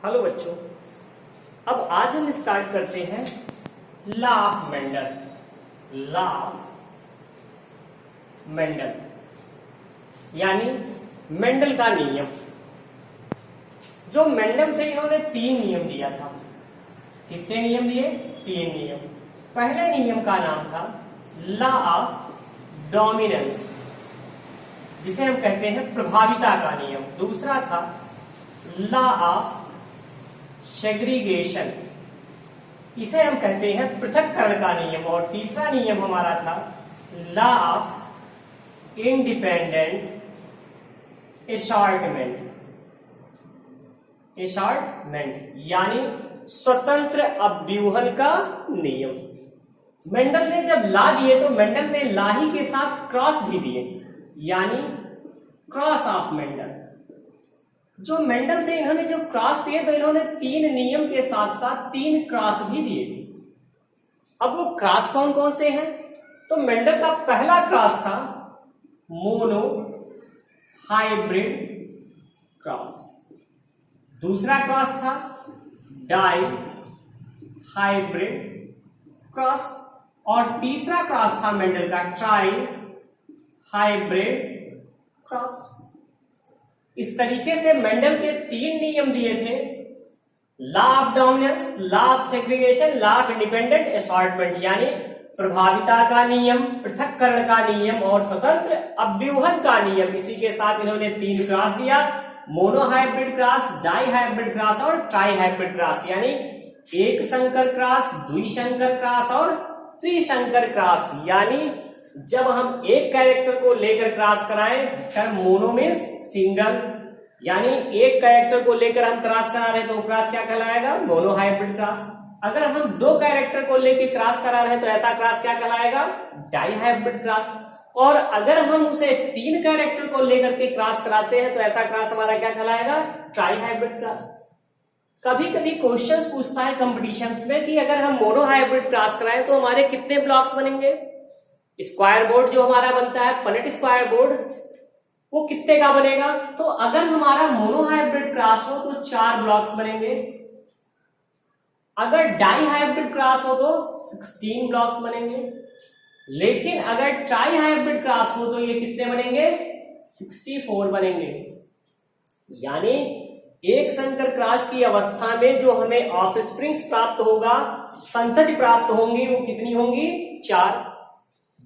Hello बच्चों, अब आज हम स्टार्ट करते हैं law of Mendel. Law of Mendel यानी मेंडल का नियम। जो मेंडल थे इन्होंने 3 नियम दिया था। कितने नियम दिए? 3 नियम। पहले नियम का नाम था लॉ ऑफ डोमिनेंस, जिसे हम कहते हैं प्रभाविता का नियम। दूसरा था लॉ ऑफ सेग्रीगेशन, इसे हम कहते हैं पृथक्करण का नियम। और तीसरा नियम हमारा था law of independent assortment. Assortment यानी स्वतंत्र अव्यूहन का नियम। मेंडल ने जब लॉ दिए तो मेंडल ने लॉ ही के साथ क्रॉस भी दिए, यानी क्रॉस ऑफ मेंडल। जो मेंडल थे इन्होंने जो क्रॉस दिए तो इन्होंने 3 नियम के साथ साथ 3 क्रॉस भी दिए थे। अब वो क्रॉस कौन कौन से हैं? तो मेंडल का पहला क्रॉस था मोनो हाइब्रिड क्रॉस। दूसरा क्रॉस था डाई हाइब्रिड क्रॉस। और तीसरा क्रॉस था मेंडल का ट्राई हाइब्रिड क्रॉस। इस तरीके से मेंडल के 3 नियम दिए थे, law of dominance, law of segregation, law of independent assortment, यानी प्रभाविता का नियम, पृथक्करण का नियम और स्वतंत्र अव्यूहन का नियम। इसी के साथ इन्होंने 3 क्रॉस दिया, monohybrid cross, dihybrid cross और ट्राई हाइब्रिड क्रॉस, यानी एक संकर क्रॉस, द्विसंकर क्रॉस और त्रिसंकर क्रॉस। यानी जब हम एक कैरेक्टर को लेकर क्रॉस कराएं, मोनो मीन्स सिंगल, यानी एक कैरेक्टर को लेकर हम क्रॉस करा रहे हैं तो क्रॉस क्या कहलाएगा? Mono hybrid cross. अगर हम 2 कैरेक्टर को लेकर क्रॉस करा रहे हैं तो ऐसा क्रॉस क्या कहलाएगा? Dihybrid cross. और अगर हम उसे 3 कैरेक्टर को लेकर के क्रॉस कराते हैं तो ऐसा क्रॉस हमारा क्या कहलाएगा? Try hybrid cross. कभी कभी क्वेश्चंस पूछता है कंपटीशंस में कि अगर हम मोनो हाइब्रिड क्रॉस कराएं तो हमारे कितने ब्लॉक्स बनेंगे? स्क्वायर बोर्ड जो हमारा बनता है, पनेट स्क्वायर बोर्ड, वो कितने का बनेगा? तो अगर हमारा मोनो हाइब्रिड क्रॉस हो तो 4 ब्लॉक्स बनेंगे। अगर डाई हाइब्रिड क्रॉस हो तो 16 ब्लॉक्स बनेंगे। लेकिन अगर ट्राई हाइब्रिड क्रॉस हो तो ये कितने बनेंगे? 64 बनेंगे। यानी एक संकर क्रॉस की अवस्था में जो हमें ऑफस्प्रिंग्स प्राप्त होगा, संतति प्राप्त होंगी, वो कितनी होंगी? 4।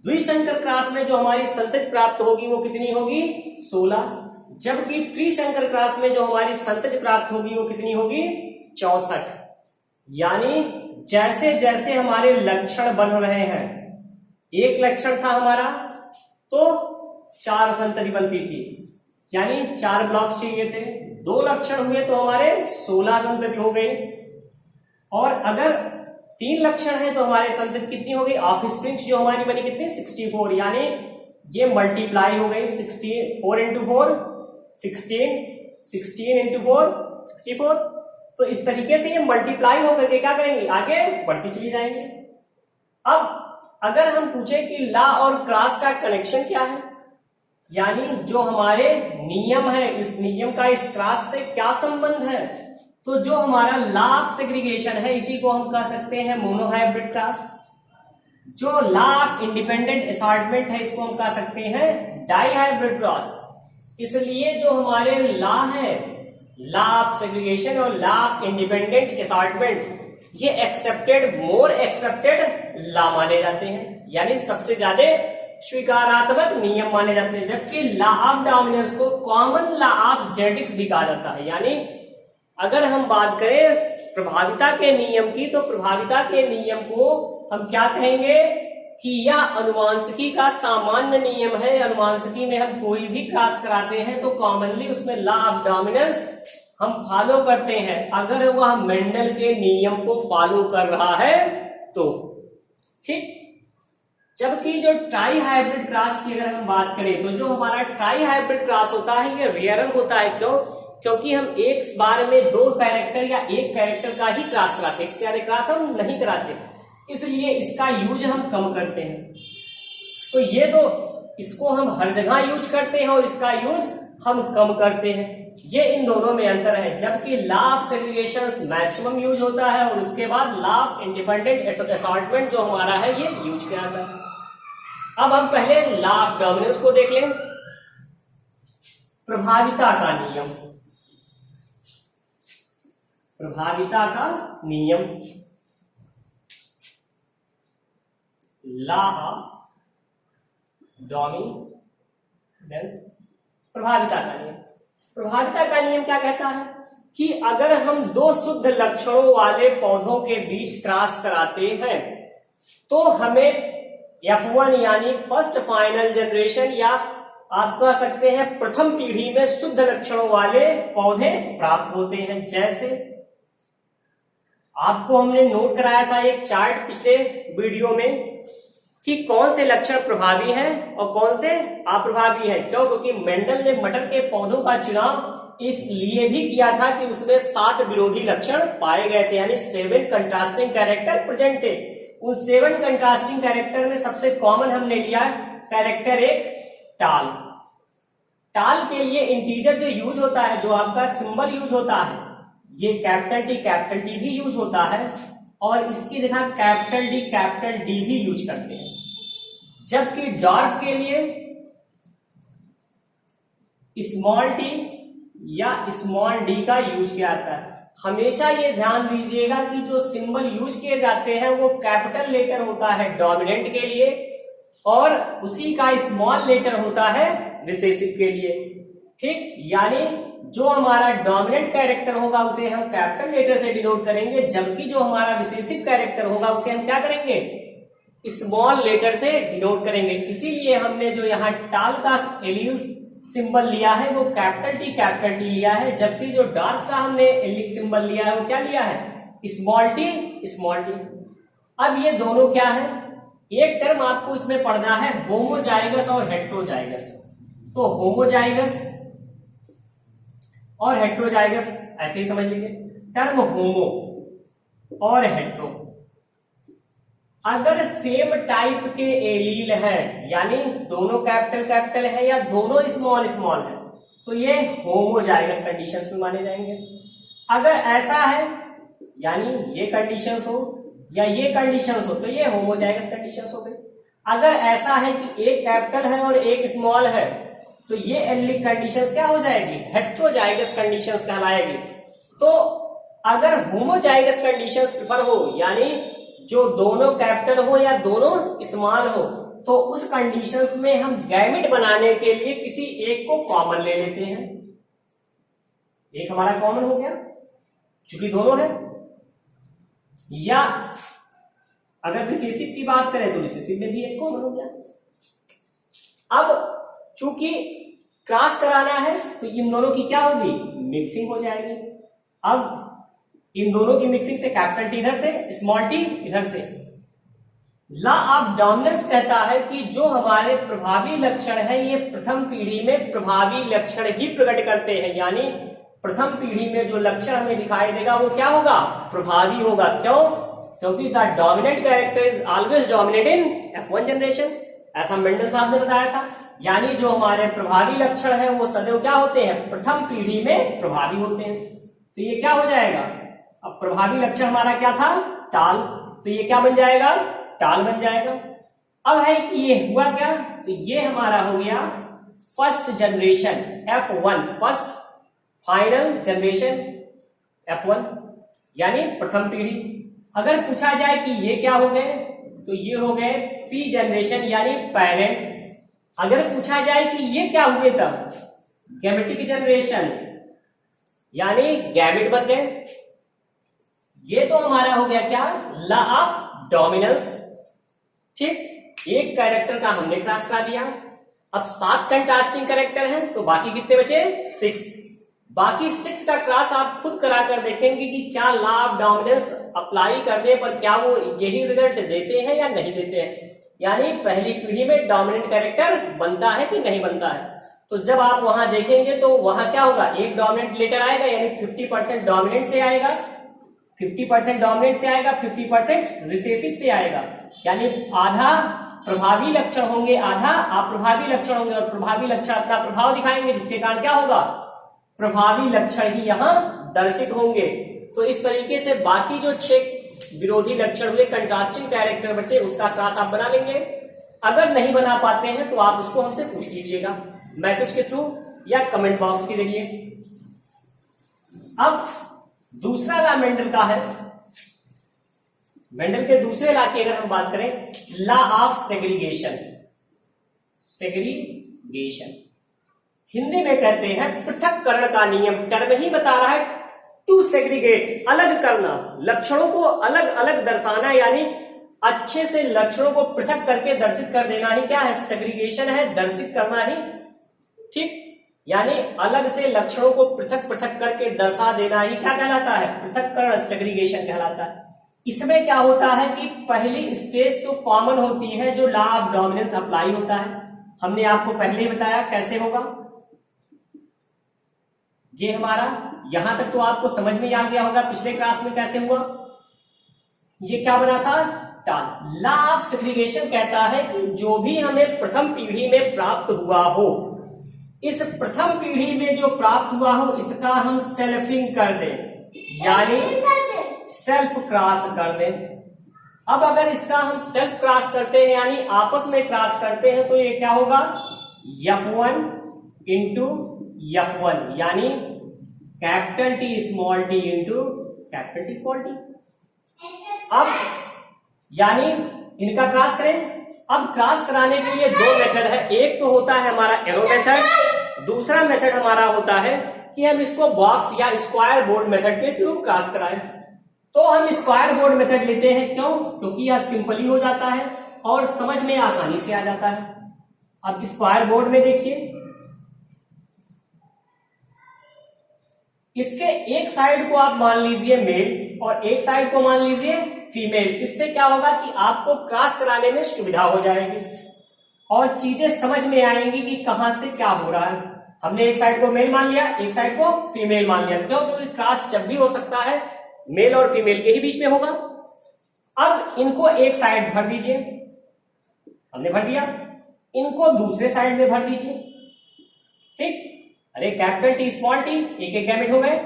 द्विसंकर क्रॉस में जो हमारी संतति प्राप्त होगी वो कितनी होगी? 16। जबकि त्रिसंकर क्रॉस में जो हमारी संतति प्राप्त होगी वो कितनी होगी? 64। यानी जैसे जैसे हमारे लक्षण बन रहे हैं, एक लक्षण था हमारा तो 4 संतति बनती थी, यानी 4 ब्लॉक चाहिए थे। 2 लक्षण हुए तो हमारे 16 संतति हो गई। और अगर 3 लक्षण है तो हमारे संतति कितनी हो गई? ऑफस्प्रिंग्स जो हमारी बनी कितनी? 64। यानी ये मल्टीप्लाई हो गई, 4 इंटू 4 16, 16 इंटू 4 64। तो इस तरीके से ये मल्टीप्लाई होकर के क्या करेंगे? आगे बढ़ती चली जाएंगे। अब अगर हम पूछे कि लॉ और क्रॉस का कनेक्शन क्या है, यानी जो हमारे नियम है, इस नियम का इस क्रॉस से क्या संबंध है, तो जो हमारा लॉ ऑफ सेग्रीगेशन है इसी को हम कह सकते हैं मोनो हाइब्रिड क्रॉस। जो लॉ ऑफ इंडिपेंडेंट असॉर्टमेंट है इसको हम कह सकते हैं डाई हाइब्रिड क्रॉस। इसलिए जो हमारे लॉ है, लॉ ऑफ सेग्रीगेशन और लॉ ऑफ इंडिपेंडेंट असॉर्टमेंट, ये एक्सेप्टेड, मोर एक्सेप्टेड लॉ माने जाते हैं, यानी सबसे ज्यादा स्वीकारात्मक नियम माने जाते हैं। जबकि लॉ ऑफ डोमिनेंस को कॉमन लॉ ऑफ जेनेटिक्स भी कहा जाता है। यानी अगर हम बात करें प्रभाविता के नियम की तो प्रभाविता के नियम को हम क्या कहेंगे कि यह अनुवांशिकी का सामान्य नियम है। अनुवांशिकी में हम कोई भी क्रॉस कराते हैं तो कॉमनली उसमें लॉ ऑफ डोमिनेंस हम फॉलो करते हैं, अगर वह मेंडल के नियम को फॉलो कर रहा है तो। ठीक। जबकि जो ट्राई हाइब्रिड क्रॉस की अगर हम बात करें तो जो हमारा ट्राई हाइब्रिड क्रॉस होता है ये रेयर होता है। क्यों? क्योंकि हम एक बार में 2 कैरेक्टर या एक कैरेक्टर का ही क्रॉस कराते हैं, इससे ज्यादा क्रॉस हम नहीं कराते, इसलिए इसका यूज हम कम करते हैं। तो ये तो इसको हम हर जगह यूज करते हैं और इसका यूज हम कम करते हैं। ये इन दोनों में अंतर है, जबकि law of segregation maximum use होता है और उसके बाद लॉ ऑफ इंडिपेंडेंट असॉर्टमेंट जो हमारा है ये यूज किया जाता है। अब हम पहले लॉ ऑफ डोमिनेंस को देख लें। प्रभाविता का नियम, प्रभाविता का नियम, लॉ ऑफ डोमिनेंस, प्रभाविता का नियम। प्रभाविता का नियम क्या कहता है कि अगर हम दो शुद्ध लक्षणों वाले पौधों के बीच क्रॉस कराते हैं तो हमें F1 यानी फर्स्ट फाइनल जनरेशन या आप कह सकते हैं प्रथम पीढ़ी में शुद्ध लक्षणों वाले पौधे प्राप्त होते हैं। जैसे आपको हमने नोट कराया था एक चार्ट पिछले वीडियो में कि कौन से लक्षण प्रभावी हैं और कौन से अप्रभावी हैं। क्यों? क्योंकि मेंडल ने मटर के पौधों का चुनाव इसलिए भी किया था कि उसमें 7 विरोधी लक्षण पाए गए थे, यानी 7 कंट्रास्टिंग कैरेक्टर प्रेजेंट थे। उन 7 कंट्रास्टिंग कैरेक्टर में सबसे कॉमन हमने लिया कैरेक्टर एक टाल। टाल के लिए इंटीजर जो यूज होता है, जो आपका सिंबल यूज होता है, ये कैपिटल टी भी यूज होता है और इसकी जगह कैपिटल डी भी यूज करते हैं। जबकि डॉर्फ के लिए स्मॉल टी या स्मॉल डी का यूज किया जाता है। हमेशा ये ध्यान दीजिएगा कि जो सिंबल यूज किए जाते हैं वो कैपिटल लेटर होता है डोमिनेंट के लिए और उसी का स्मॉल लेटर होता है रिसेसिव के लिए। ठीक, यानी जो हमारा डोमिनेंट कैरेक्टर होगा उसे हम कैपिटल लेटर से डिनोट करेंगे, जबकि जो हमारा रिसेसिव कैरेक्टर होगा उसे हम क्या करेंगे, स्मॉल लेटर से डिनोट करेंगे। इसीलिए हमने जो यहाँ टाल का एलील्स सिंबल लिया है वो कैपिटल टी लिया है, जबकि जो डार्क का हमने एलिक सिंबल लिया है वो क्या लिया है, स्मॉल टी। अब ये दोनों क्या है, एक टर्म आपको इसमें पढ़ना है होमोजाइगस और हेट्रोजाइगस। तो होमोजाइगस और हेट्रोजाइगस ऐसे ही समझ लीजिए। टर्म होमो और हेट्रो, अगर सेम टाइप के एलील है, यानी दोनों कैपिटल है या दोनों स्मॉल है, तो ये होमोजाइगस कंडीशंस में माने जाएंगे। अगर ऐसा है, यानी ये कंडीशंस हो या ये कंडीशंस हो, तो ये होमोजाइगस कंडीशंस हो गई। अगर ऐसा है कि एक कैपिटल है और एक स्मॉल है, तो ये एलिक कंडीशंस क्या हो जाएगी, हेट्रोजाइगस कंडीशंस कहलाएगी। तो अगर होमोजाइगस कंडीशंस प्रेफर हो, यानी जो दोनों कैपिटल हो या दोनों स्मॉल हो, तो उस कंडीशंस में हम गैमेट बनाने के लिए किसी एक को कॉमन ले लेते हैं। एक हमारा कॉमन हो गया चूंकि दोनों है, या अगर रिसेसिव की बात करें तो रिसेसिव में भी एक कॉमन हो गया। अब चूंकि क्रॉस कराना है तो इन दोनों की क्या होगी, मिक्सिंग हो जाएगी। अब इन दोनों की मिक्सिंग से कैपिटल टी इधर से, स्मॉल टी इधर से। लॉ ऑफ डोमिनेंस कहता है कि जो हमारे प्रभावी लक्षण है ये प्रथम पीढ़ी में प्रभावी लक्षण ही प्रकट करते हैं, यानी प्रथम पीढ़ी में जो लक्षण हमें दिखाई देगा वो क्या होगा, प्रभावी होगा। क्यों? क्योंकि the dominant character is always dominate in F1 generation, ऐसा मेंडल साहब ने बताया था। यानी जो हमारे प्रभावी लक्षण है वो सदैव क्या होते हैं, प्रथम पीढ़ी में प्रभावी होते हैं। तो ये क्या हो जाएगा, अब प्रभावी लक्षण हमारा क्या था, टाल, तो ये क्या बन जाएगा, टाल बन जाएगा। अब है कि ये हुआ क्या, तो ये हमारा हो गया first generation F1, first final generation F1 यानी प्रथम पीढ़ी। अगर पूछा जाए कि ये क्या हो गए, तो ये हो गए P जनरेशन यानी पेरेंट। अगर पूछा जाए कि ये क्या हुए तब, गैमेटिक जनरेशन यानी गैमेट बन गए। ये तो हमारा हो गया क्या, लॉ ऑफ डोमिनेंस। ठीक, एक कैरेक्टर का हमने क्रॉस करा दिया। अब 7 कंट्रास्टिंग कैरेक्टर हैं, तो बाकी कितने बचे, 6। बाकी 6 का क्रॉस आप खुद करा कर देखेंगे कि क्या लॉ ऑफ डोमिनेंस अप्लाई करने पर क्या वो यही रिजल्ट देते हैं या नहीं देते हैं, यानी पहली पीढ़ी में डोमिनेंट कैरेक्टर बनता है कि नहीं बनता है। तो जब आप वहां देखेंगे तो वहां क्या होगा, एक डोमिनेंट लेटर आएगा, यानी 50% डोमिनेंट से आएगा, 50% डोमिनेंट से आएगा, 50% रिसेसिव से आएगा, यानी आधा प्रभावी लक्षण होंगे, आधा अप्रभावी लक्षण होंगे, और प्रभावी लक्षण अपना प्रभाव दिखाएंगे, जिसके कारण क्या होगा, प्रभावी लक्षण ही यहां दर्शित होंगे। तो इस तरीके से बाकी जो 6 विरोधी लक्षण हुए, कंट्रास्टिंग कैरेक्टर बचे, उसका क्लास आप बना लेंगे। अगर नहीं बना पाते हैं तो आप उसको हमसे पूछ लीजिएगा मैसेज के थ्रू या कमेंट बॉक्स के जरिए। अब दूसरा लॉ मेंडल का है। मेंडल के दूसरे लॉ की अगर हम बात करें, law of segregation. Segregation Hindi में कहते हैं पृथक्करण का नियम। टर्म ही बता रहा है टू सेग्रीगेट, अलग करना, लक्षणों को अलग अलग दर्शाना, यानी अच्छे से लक्षणों को पृथक करके दर्शित कर देना ही क्या है, सेग्रीगेशन है, दर्शित करना ही। ठीक, यानी अलग से लक्षणों को पृथक पृथक करके दर्शा देना ही क्या कहलाता है, पृथक्करण, सेग्रीगेशन कहलाता है। इसमें क्या होता है कि पहली स्टेज तो कॉमन होती है, जो लॉ ऑफ डोमिनेंस अप्लाई होता है। हमने आपको पहले ही बताया कैसे होगा। ये हमारा यहां तक तो आपको समझ में आ गया होगा पिछले क्लास में कैसे हुआ। ये क्या बना था, टाल। लॉ ऑफ सेग्रीगेशन कहता है कि जो भी हमें प्रथम पीढ़ी में प्राप्त हुआ हो, इस प्रथम पीढ़ी में जो प्राप्त हुआ हो, इसका हम सेल्फिंग कर दें, यानी सेल्फ क्रॉस कर दें। अब अगर इसका हम सेल्फ क्रॉस करते हैं, यानी आपस में क्रॉस करते हैं, तो ये क्या होगा, F1 इंटू F1, यानी capital T small T into capital T small T. अब यानी इनका क्रॉस करें। अब क्रॉस कराने के लिए 2 मेथड है। एक तो होता है हमारा एरो मेथड, दूसरा मेथड हमारा होता है कि हम इसको बॉक्स या स्क्वायर बोर्ड मेथड के थ्रू क्रॉस कराएं। तो हम स्क्वायर बोर्ड मेथड लेते हैं, क्यों, क्योंकि यह सिंपली हो जाता है और समझ में आसानी से आ जाता है। अब स्क्वायर बोर्ड में देखिए, इसके एक साइड को आप मान लीजिए मेल और एक साइड को मान लीजिए फीमेल। इससे क्या होगा कि आपको क्रॉस कराने में सुविधा हो जाएगी और चीजें समझ में आएंगी कि कहां से क्या हो रहा है। हमने एक साइड को मेल मान लिया, एक साइड को फीमेल मान लिया, क्यों, क्योंकि क्रॉस जब भी हो सकता है मेल और फीमेल के ही बीच में होगा। अब इनको एक साइड भर दीजिए, हमने भर दिया, इनको दूसरे साइड में भर दीजिए। ठीक, अरे कैपिटल टी स्मॉल टी, एक एक गैमेट हो गए।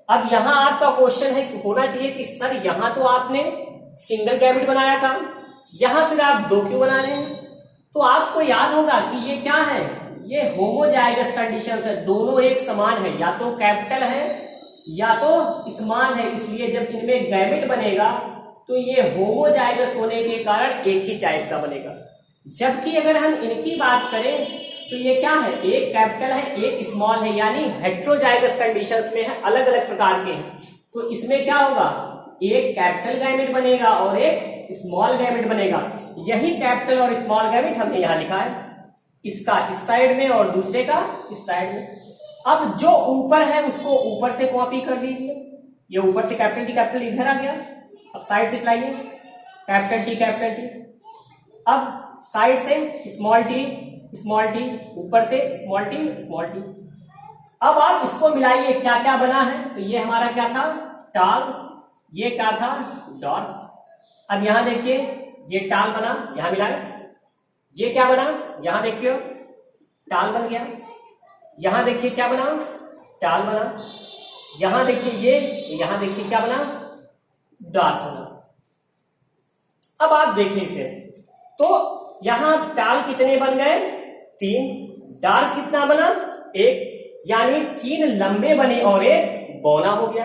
अब यहां आपका क्वेश्चन है कि होना चाहिए कि सर यहां तो आपने सिंगल गैमेट बनाया था, यहां फिर आप 2 क्यों बना रहे हैं। तो आपको याद होगा कि ये क्या है, ये होमोजाइगस कंडीशन है, दोनों एक समान है, या तो कैपिटल है या तो समान है। इसलिए जब इनमें गैमेट बनेगा तो ये होमोजाइगस होने के कारण एक ही टाइप का बनेगा। जबकि अगर हम इनकी बात करें तो ये क्या है, एक कैपिटल है एक स्मॉल है, यानी हेट्रोजाइगस कंडीशंस में है, अलग अलग प्रकार के हैं। तो इसमें क्या होगा, एक कैपिटल गैमेट बनेगा और एक स्मॉल गैमेट बनेगा। यही कैपिटल और स्मॉल गैमेट हमने यहां लिखा है, इसका इस साइड में और दूसरे का इस साइड में। अब जो ऊपर है उसको ऊपर से कॉपी कर दीजिए, ये ऊपर से कैपिटल इधर आ गया। अब साइड से चलाइए, कैपिटल टी, अब साइड से स्मॉल टी, ऊपर से स्मॉल टी। अब आप इसको मिलाइए, क्या क्या बना है, तो ये हमारा क्या था, टाल, ये क्या था, डॉट। अब यहां देखिए ये टाल बना, यहां मिलाए, ये क्या बना, यहां देखिए टाल बन गया, यहां देखिए क्या बना, टाल बना, यहां देखिए ये, यहां देखिए क्या बना, डॉट बना। अब आप देखिए इसे, तो यहां टाल कितने बन गए, 3, डार्क कितना बना, 1, यानी 3 लंबे बने और 1 बौना हो गया।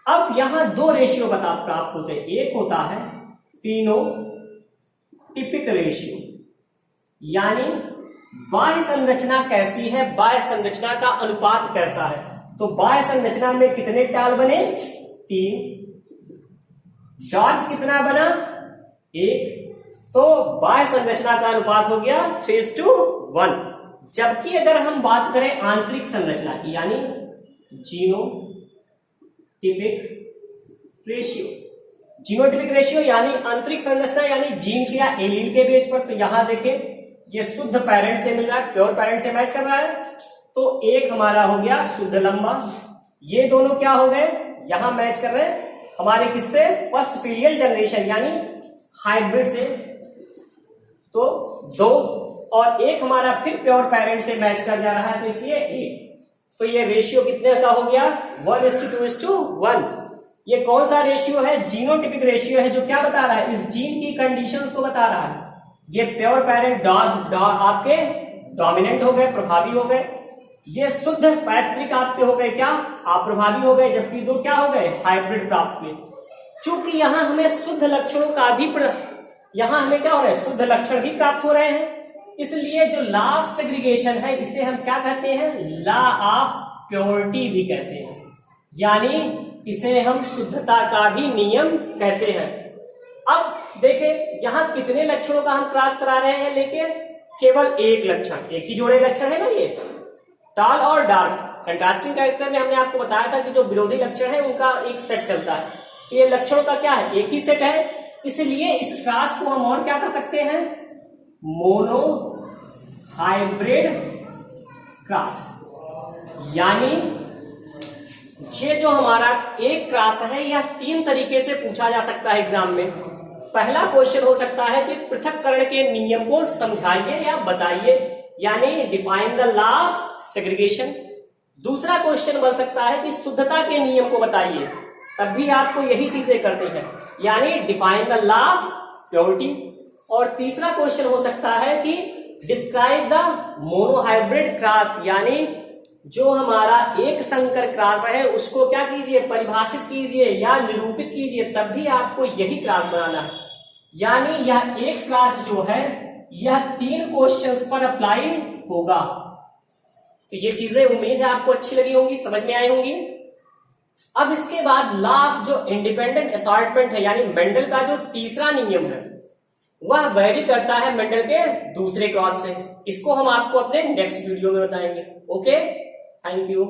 अब यहां 2 रेशियो प्राप्त होते हैं, एक होता है फिनोटिपिक रेशियो, यानी बाह्य संरचना कैसी है, बाह्य संरचना का अनुपात कैसा है। तो बाह्य संरचना में कितने टाल बने, 3, डार्क कितना बना, 1, तो बाह्य संरचना का अनुपात हो गया 3:1। जबकि अगर हम बात करें आंतरिक संरचना की, यानी जीनोटिपिक रेशियो यानी आंतरिक संरचना, यानी जीन के या एलील के बेस पर, तो यहां देखें ये शुद्ध पेरेंट से मिल रहा है, प्योर पेरेंट से मैच कर रहा है, तो एक हमारा हो गया शुद्ध लंबा। ये दोनों क्या हो गए, यहां मैच कर रहे हैं हमारे किससे, फर्स्ट फीलियल जनरेशन यानी हाइब्रिड से, तो 2 और एक हमारा फिर प्योर पेरेंट से मैच कर जा रहा है, तो इसलिए 1। तो ये रेशियो कितने का हो गया 1:2:1। ये कौन सा रेशियो है, जीनोटिपिक रेशियो है, जो क्या बता रहा है, इस जीन की कंडीशंस को बता रहा है। ये प्योर पेरेंट आपके डोमिनेंट हो गए, प्रभावी हो गए। ये शुद्ध पैतृक आपके हो गए क्या, अप्रभावी हो गए, जबकि दो क्या हो गए, हाइब्रिड प्राप्त हुए। चूंकि यहां हमें शुद्ध लक्षणों का भी यहां हमें क्या हो रहा है, शुद्ध लक्षण भी प्राप्त हो रहे हैं, इसलिए जो लॉ ऑफ सेग्रीगेशन है इसे हम क्या कहते हैं, लॉ ऑफ प्योरिटी भी कहते हैं, यानी इसे हम शुद्धता का भी नियम कहते हैं। अब देखें यहां कितने लक्षणों का हम क्रॉस करा रहे हैं, लेकिन केवल एक लक्षण, एक ही जोड़े लक्षण है ना, ये टॉल और डार्क। कंट्रास्टिंग कैरेक्टर में हमने आपको बताया था कि जो विरोधी लक्षण है उनका एक सेट चलता है, तो ये लक्षणों का क्या है, एक ही सेट है, इसलिए इस क्रॉस को हम और क्या कर सकते हैं, मोनो हाइब्रिड क्रॉस। यानी ये जो हमारा एक क्रॉस है यह 3 तरीके से पूछा जा सकता है एग्जाम में। पहला क्वेश्चन हो सकता है कि पृथक्करण के नियम को समझाइए या बताइए, यानी define the law of segregation. दूसरा क्वेश्चन बन सकता है कि शुद्धता के नियम को बताइए, तब भी आपको यही चीजें करनी है, यानी define the law of purity. और तीसरा क्वेश्चन हो सकता है कि डिस्क्राइब द मोनोहाइब्रिड क्रॉस, यानी जो हमारा एक संकर क्रॉस है उसको क्या कीजिए, परिभाषित कीजिए या निरूपित कीजिए, तब भी आपको यही क्रॉस बनाना है। यानी यह एक क्रॉस जो है यह 3 क्वेश्चंस पर अप्लाई होगा। तो ये चीजें उम्मीद है आपको अच्छी लगी होंगी, समझ में आई होंगी। अब इसके बाद लॉ ऑफ जो इंडिपेंडेंट असॉर्टमेंट है, यानी मेंडल का जो तीसरा नियम है वह वेरी करता है मेंडल के दूसरे क्रॉस से। इसको हम आपको अपने नेक्स्ट वीडियो में बताएंगे। Okay, thank you.